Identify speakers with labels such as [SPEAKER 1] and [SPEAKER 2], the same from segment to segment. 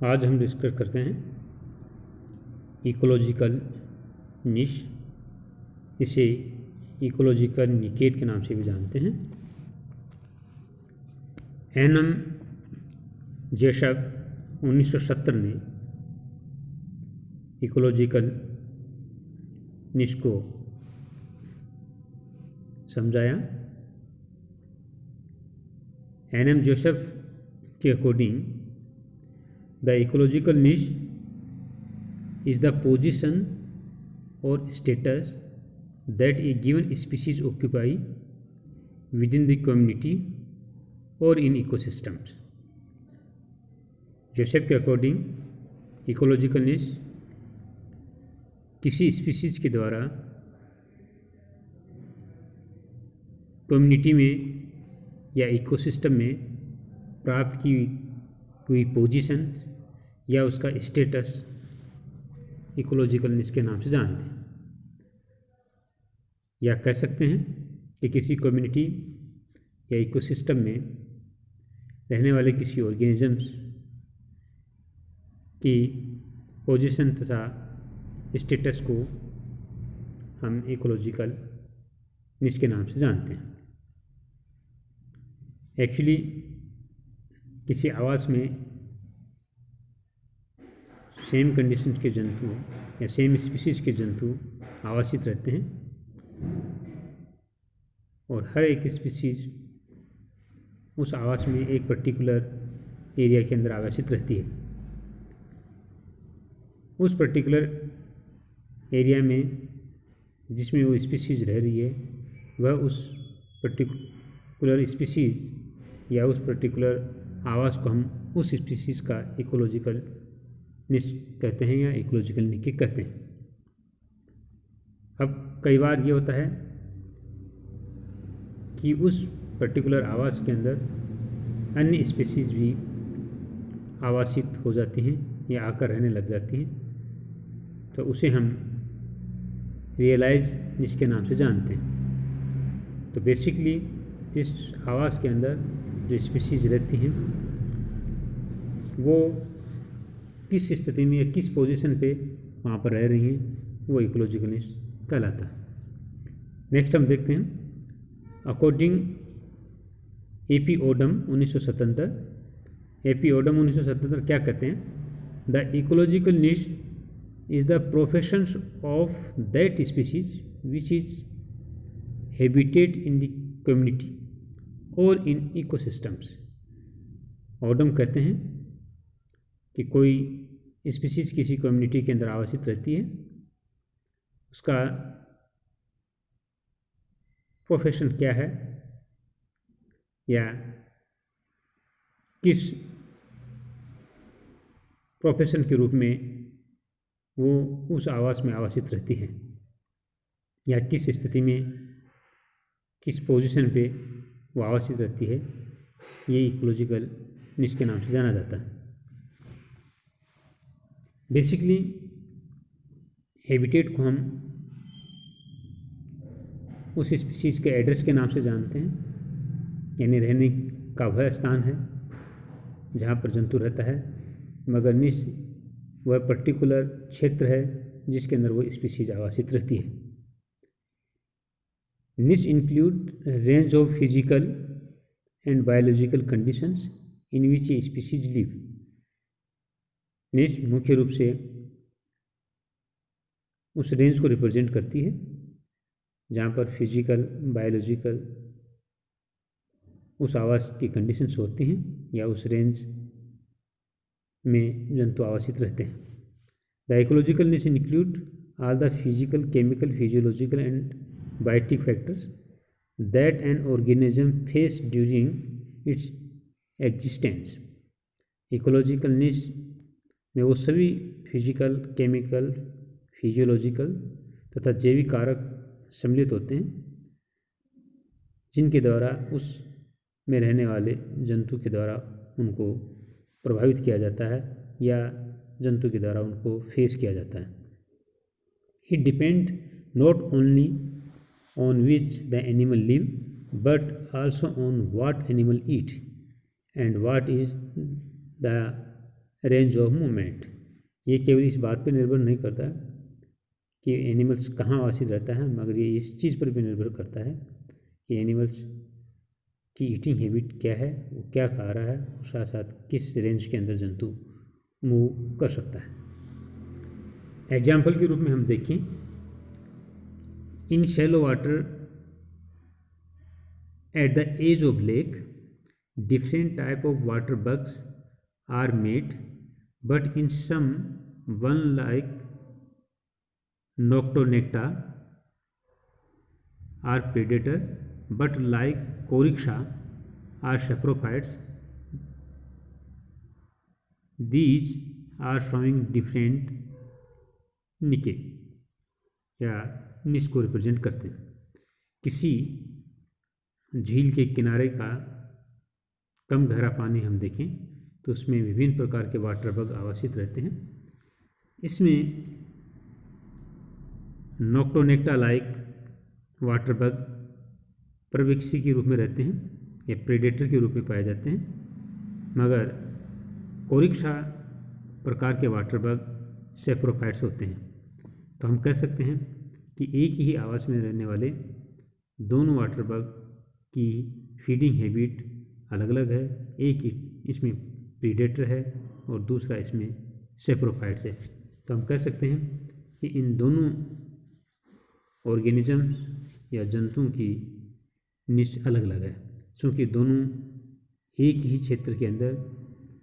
[SPEAKER 1] आज हम डिस्कस करते हैं इकोलॉजिकल निश, इसे इकोलॉजिकल निकेत के नाम से भी जानते हैं। एनम जेशब 1970 ने इकोलॉजिकल निश को समझाया। एनम जेशब के according the ecological niche is the position or status that a given species occupy within the community or in ecosystems. Joseph के अकॉर्डिंग इकोलॉजिकल निश किसी स्पीसीज के द्वारा कम्युनिटी में या इकोसिस्टम में प्राप्त की हुई पोजीशन या उसका स्टेटस इकोलॉजिकल निश के नाम से जानते हैं। या कह सकते हैं कि किसी कम्युनिटी या इकोसिस्टम में रहने वाले किसी ऑर्गेनिजम्स की पोजीशन तथा स्टेटस को हम इकोलॉजिकल निश के नाम से जानते हैं। एक्चुअली किसी आवास में सेम कंडीशंस के जंतु या सेम स्पीसीज के जंतु आवासित रहते हैं और हर एक स्पीसीज उस आवास में एक पर्टिकुलर एरिया के अंदर आवासित रहती है। उस पर्टिकुलर एरिया में जिसमें वो स्पीसीज रह रही है वह उस पर्टिकुलर स्पीसीज या उस पर्टिकुलर आवास को हम उस स्पीसीज का इकोलॉजिकल निश कहते हैं या इकोलॉजिकल निकेत कहते हैं। अब कई बार ये होता है कि उस पर्टिकुलर आवास के अंदर अन्य स्पीसीज भी आवासित हो जाती हैं या आकर रहने लग जाती हैं, तो उसे हम रियलाइज निश के नाम से जानते हैं। तो बेसिकली जिस आवास के अंदर जो स्पीसीज रहती हैं वो किस स्थिति में या किस पोजीशन पे वहाँ पर रह रही हैं वो इकोलॉजिकल निश कहलाता है। नेक्स्ट हम देखते हैं according AP. Odum 1977। AP. Odum 1977 क्या कहते हैं? The ecological niche is the profession of that species which is habitat in the community और इन इकोसिस्टम्स। ओडम कहते हैं कि कोई स्पीसीज किसी कम्युनिटी के अंदर आवासित रहती है, उसका प्रोफेशन क्या है या किस प्रोफेशन के रूप में वो उस आवास में आवासित रहती है या किस स्थिति में किस पोजीशन पे वो आवासित रहती है, ये इकोलॉजिकल निश के नाम से जाना जाता है। बेसिकली हैबिटेट को हम उस स्पीसीज के एड्रेस के नाम से जानते हैं, यानी रहने का वह स्थान है जहाँ पर जंतु रहता है, मगर निश वह पर्टिकुलर क्षेत्र है जिसके अंदर वो स्पीसीज आवासित रहती है। निश include range of physical and biological conditions in which a species live. निश मुख्य रूप से उस रेंज को रिप्रेजेंट करती है जहाँ पर फिजिकल बायोलॉजिकल उस आवास की कंडीशंस होती हैं या उस रेंज में जंतु आवासित रहते हैं। The ecological niche include all the physical chemical physiological and biotic factors that an organism face during its existence. Ecological niche में वो सभी फिजिकल केमिकल फिजियोलॉजिकल तथा जैविक कारक सम्मिलित होते हैं जिनके द्वारा उस में रहने वाले जंतु के द्वारा उनको प्रभावित किया जाता है या जंतु के द्वारा उनको फेस किया जाता है। It depend not only on which the animal live but also on what animal eat and what is the range of movement. ये केवल इस बात पर निर्भर नहीं करता कि एनिमल्स कहाँ आवासित रहता है, मगर ये इस चीज़ पर भी निर्भर करता है कि एनिमल्स की ईटिंग हैबिट क्या है, वो क्या खा रहा है, और साथ साथ किस रेंज के अंदर जंतु मूव कर सकता है। एग्जाम्पल के रूप में हम देखें, in shallow water at the edge of lake different type of water bugs are made, but in some one like Notonecta are predator, but like Coryxa are saprophytes. These are showing different निके या निश को represent करते हैं। किसी झील के किनारे का कम गहरा पानी हम देखें तो उसमें विभिन्न प्रकार के वाटर बग आवासित रहते हैं। इसमें नोक्टोनेक्टा लाइक वाटर बग प्रवेक्षी के रूप में रहते हैं या प्रेडेटर के रूप में पाए जाते हैं, मगर कोरिक्सा प्रकार के वाटर बग सेप्रोफाइट्स होते हैं। तो हम कह सकते हैं कि एक ही आवास में रहने वाले दोनों वाटर बग की फीडिंग हैबिट अलग अलग है। एक इसमें प्रीडेटर है और दूसरा इसमें सेप्रोफाइट्स है। तो हम कह सकते हैं कि इन दोनों ऑर्गेनिजम्स या जंतुओं की निश अलग अलग है, क्योंकि दोनों एक ही क्षेत्र के अंदर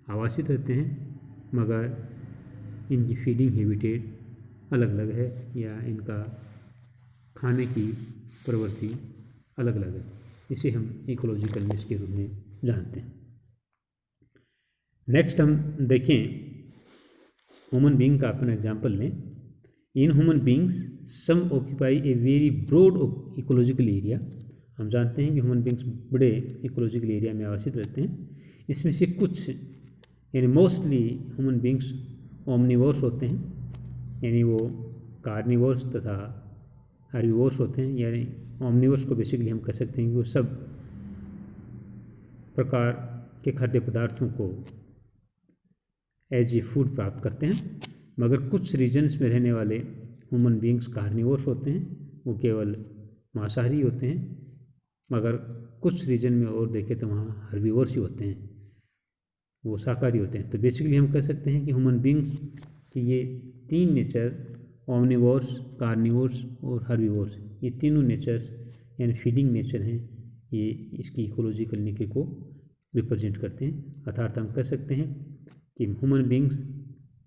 [SPEAKER 1] आवासित रहते हैं, मगर इनकी फीडिंग हैबिटेट अलग अलग है या इनका खाने की प्रवृत्ति अलग अलग है। इसे हम इकोलॉजिकल निश के रूप में जानते हैं। नेक्स्ट हम देखें, ह्यूमन बीइंग का अपना एग्जाम्पल लें। In human beings some occupy a very broad ecological area. हम जानते हैं कि ह्यूमन बीइंग्स बड़े इकोलॉजिकल एरिया में आवासित रहते हैं। इसमें से कुछ यानी मोस्टली ह्यूमन बीइंग्स ओमनिवोर्स होते हैं, यानी वो कार्निवोर्स तथा हर्बिवोर्स होते हैं। यानी ओमनिवोर्स को बेसिकली हम कह सकते हैं कि वो सब प्रकार के खाद्य पदार्थों को एज ए फूड प्राप्त करते हैं, मगर कुछ रीजन्स में रहने वाले ह्यूमन बीइंग्स कार्निवोर्स होते हैं, वो केवल मांसाहारी होते हैं, मगर कुछ रीजन में और देखें तो वहाँ हर्बिवोर्स ही होते हैं, वो शाकाहारी होते हैं। तो बेसिकली हम कह सकते हैं कि ह्यूमन बीइंग्स की ये तीन नेचर, ओमनिवोर्स, कार्निवोर्स और हर्बिवोर्स, ये तीनों नेचर यानी फीडिंग नेचर हैं, ये इसकी इकोलॉजिकल निके को रिप्रेजेंट करते हैं। अर्थात हम कह सकते हैं कि ह्यूमन बीइंग्स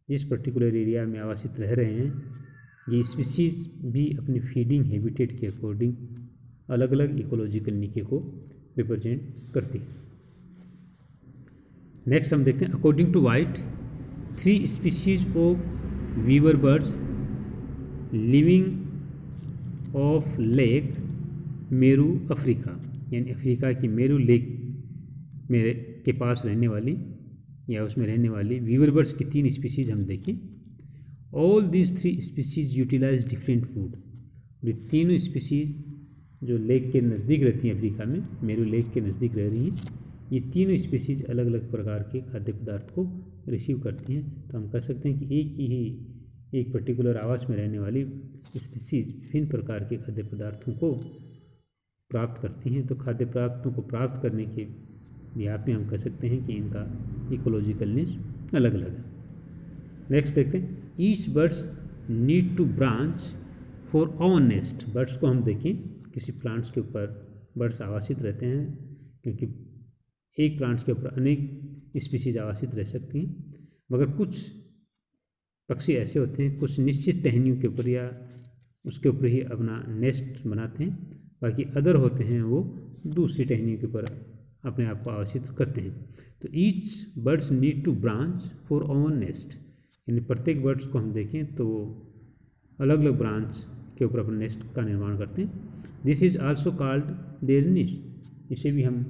[SPEAKER 1] जिस पर्टिकुलर एरिया में आवासित रह रहे हैं, ये स्पीसीज भी अपनी फीडिंग हैबिटेट के अकॉर्डिंग अलग अलग इकोलॉजिकल निके को रिप्रेजेंट करती है। नेक्स्ट हम देखते हैं, according to White 3 species of weaver birds living of lake Meru Africa, यानी अफ्रीका की मेरू लेक मेरे के पास रहने वाली या उसमें रहने वाली वीवर बर्ड्स की 3 स्पीशीज हम देखें। All these 3 species utilise different food. ये तीनों स्पीशीज जो लेक के नज़दीक रहती हैं, अफ्रीका में मेरू लेक के नज़दीक रह रही हैं, ये तीनों स्पीशीज अलग अलग प्रकार के खाद्य पदार्थ को रिसीव करती हैं। तो हम कह सकते हैं कि एक पर्टिकुलर आवास में रहने वाली स्पीशीज विभिन्न प्रकार के खाद्य पदार्थों को प्राप्त करती हैं। तो खाद्य पदार्थों को प्राप्त करने के व्याप में हम कह सकते हैं कि इनका इकोलॉजिकल निश अलग अलग है। नेक्स्ट देखते हैं, each birds need to branch for on nest. Birds को हम देखें, किसी प्लांट्स के ऊपर बर्ड्स आवासित रहते हैं, क्योंकि एक प्लांट्स के ऊपर अनेक स्पीशीज आवासित रह सकती हैं, मगर कुछ पक्षी ऐसे होते हैं कुछ निश्चित टहनियों के ऊपर या उसके ऊपर ही अपना नेस्ट बनाते हैं, बाकी अदर होते हैं वो दूसरी टहनियों के ऊपर अपने आप को आवासित करते हैं। तो each birds need to branch for own nest, यानी प्रत्येक बर्ड्स को हम देखें तो वो अलग अलग ब्रांच के ऊपर अपने नेस्ट का निर्माण करते हैं। This is also called their niche, इसे भी हम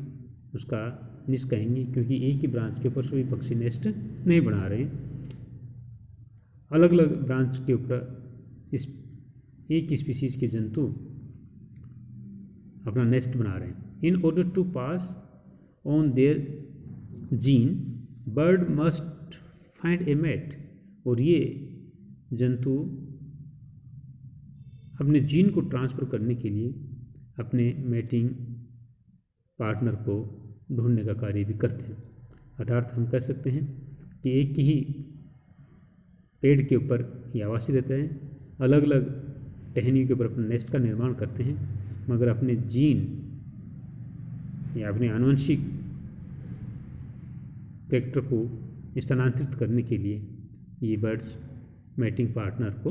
[SPEAKER 1] उसका निश कहेंगे, क्योंकि एक ही ब्रांच के ऊपर सभी पक्षी नेस्ट नहीं बना रहे हैं, अलग अलग ब्रांच के ऊपर इस एक ही स्पीसीज के जंतु अपना नेस्ट बना रहे हैं। In order to pass on their gene, bird must find a mate, और ये जंतु अपने जीन को ट्रांसफ़र करने के लिए अपने मैटिंग पार्टनर को ढूंढने का कार्य भी करते हैं। अर्थात हम कह सकते हैं कि एक ही पेड़ के ऊपर ये आवासी रहते हैं, अलग अलग टहनियों के ऊपर अपने नेस्ट का निर्माण करते हैं, मगर अपने जीन या अपने आनुवंशिक कैरेक्टर को स्थानांतरित करने के लिए ये बर्ड्स मैटिंग पार्टनर को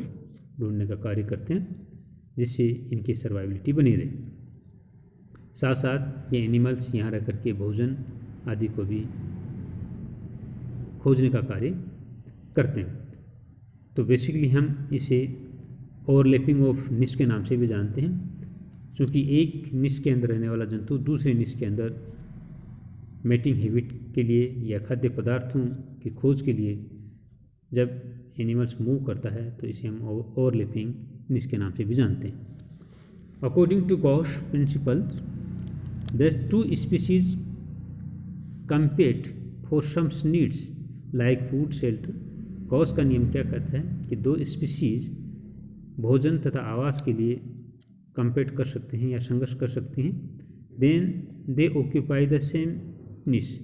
[SPEAKER 1] ढूंढने का कार्य करते हैं, जिससे इनकी सर्वाइवलिटी बनी रहे। साथ साथ ये एनिमल्स यहाँ रह करके भोजन आदि को भी खोजने का कार्य करते हैं। तो बेसिकली हम इसे ओवरलैपिंग ऑफ निश के नाम से भी जानते हैं, क्योंकि एक निश के अंदर रहने वाला जंतु दूसरे निश के अंदर मैटिंग हैबिट के लिए या खाद्य पदार्थों की खोज के लिए जब एनिमल्स मूव करता है तो इसे हम ओवरलैपिंग निश के नाम से भी जानते हैं। According to Gause principle, the two species compete for some needs like food, shelter। Gause का नियम क्या कहता है कि दो स्पीशीज भोजन तथा आवास के लिए कंपेट कर सकते हैं या संघर्ष कर सकते हैं, then they occupy the same niche,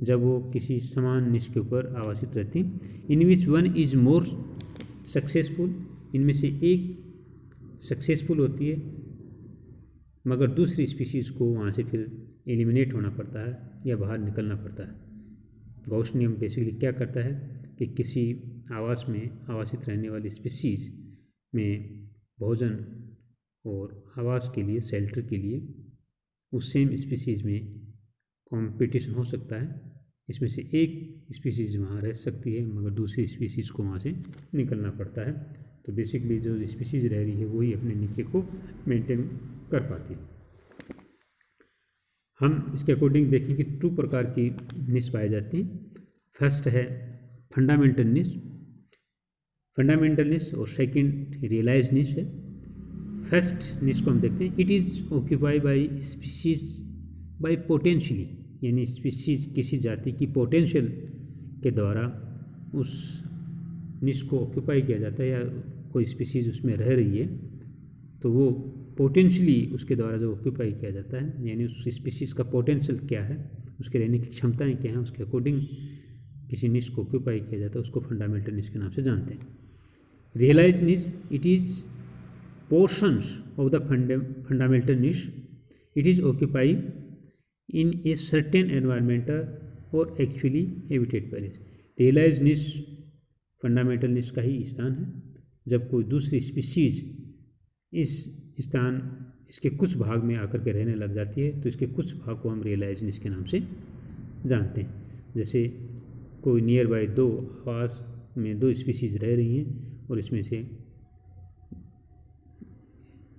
[SPEAKER 1] जब वो किसी समान निश के ऊपर आवासित रहती हैं, in which one is more successful, इनमें से एक सक्सेसफुल होती है मगर दूसरी स्पीशीज़ को वहाँ से फिर एलिमिनेट होना पड़ता है या बाहर निकलना पड़ता है। गॉस नियम बेसिकली क्या करता है कि किसी आवास में आवासित रहने वाली स्पीशीज़ में भोजन और आवास के लिए, शेल्टर के लिए उस सेम स्पीशीज़ में कंपटीशन हो सकता है। इसमें से एक स्पीशीज़ वहाँ रह सकती है मगर दूसरी स्पीशीज़ को वहाँ से निकलना पड़ता है। तो बेसिकली जो स्पीशीज़ रह रही है वही अपने निके को मेंटेन कर पाती है। हम इसके अकॉर्डिंग देखें कि 2 प्रकार की निश पाई जाती हैं। फर्स्ट है फंडामेंटल निश और सेकंड रियलाइज निश है। फर्स्ट निश को हम देखते हैं, it is occupy by species by potentially, यानी स्पीशीज किसी जाति की पोटेंशियल के द्वारा उस निश को ऑक्यूपाई किया जाता है, या कोई स्पीशीज उसमें रह रही है तो वो पोटेंशियली उसके द्वारा जो ऑक्यूपाई किया जाता है, यानी उस स्पीशीज़ का पोटेंशियल क्या है, उसके रहने की क्षमताएं क्या हैं, उसके अकॉर्डिंग किसी निश को ऑक्यूपाई किया जाता है, उसको फंडामेंटल निश के नाम से जानते हैं। Realise niche, it is portions of the fundamental niche, it is occupy in a certain environmental और actually habitat palace. Realise niche fundamental niche का ही स्थान है। जब कोई दूसरी स्पीशीज़ इस स्थान इसके कुछ भाग में आकर के रहने लग जाती है तो इसके कुछ भाग को हम रियलाइज निश के नाम से जानते हैं। जैसे कोई नियर बाय 2 आवास में 2 स्पीशीज़ रह रही हैं और इसमें से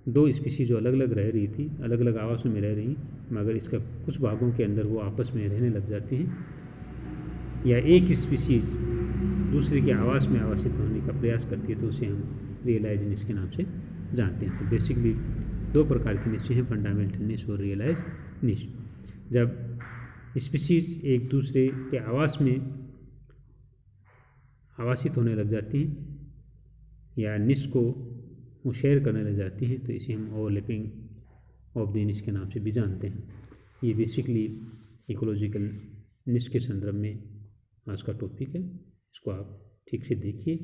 [SPEAKER 1] 2 स्पीशीज़ जो अलग अलग रह रही थी, अलग अलग आवासों में रह रही हैं, मगर इसका कुछ भागों के अंदर वो आपस में रहने लग जाती हैं, या एक स्पीशीज़ दूसरे के आवास में आवासित होने का प्रयास करती है तो उसे हम रियलाइज निश के नाम से जानते हैं। तो बेसिकली 2 प्रकार की निश हैं, फंडामेंटल निश और रियलाइज निश। जब स्पीशीज़ एक दूसरे के आवास में आवासित होने लग जाती हैं या निश को वो शेयर करने लग जाती हैं तो इसे हम ओवरलैपिंग ऑफ द निश के नाम से भी जानते हैं। ये बेसिकली इकोलॉजिकल निश के संदर्भ में आज का टॉपिक है। इसको आप ठीक से देखिए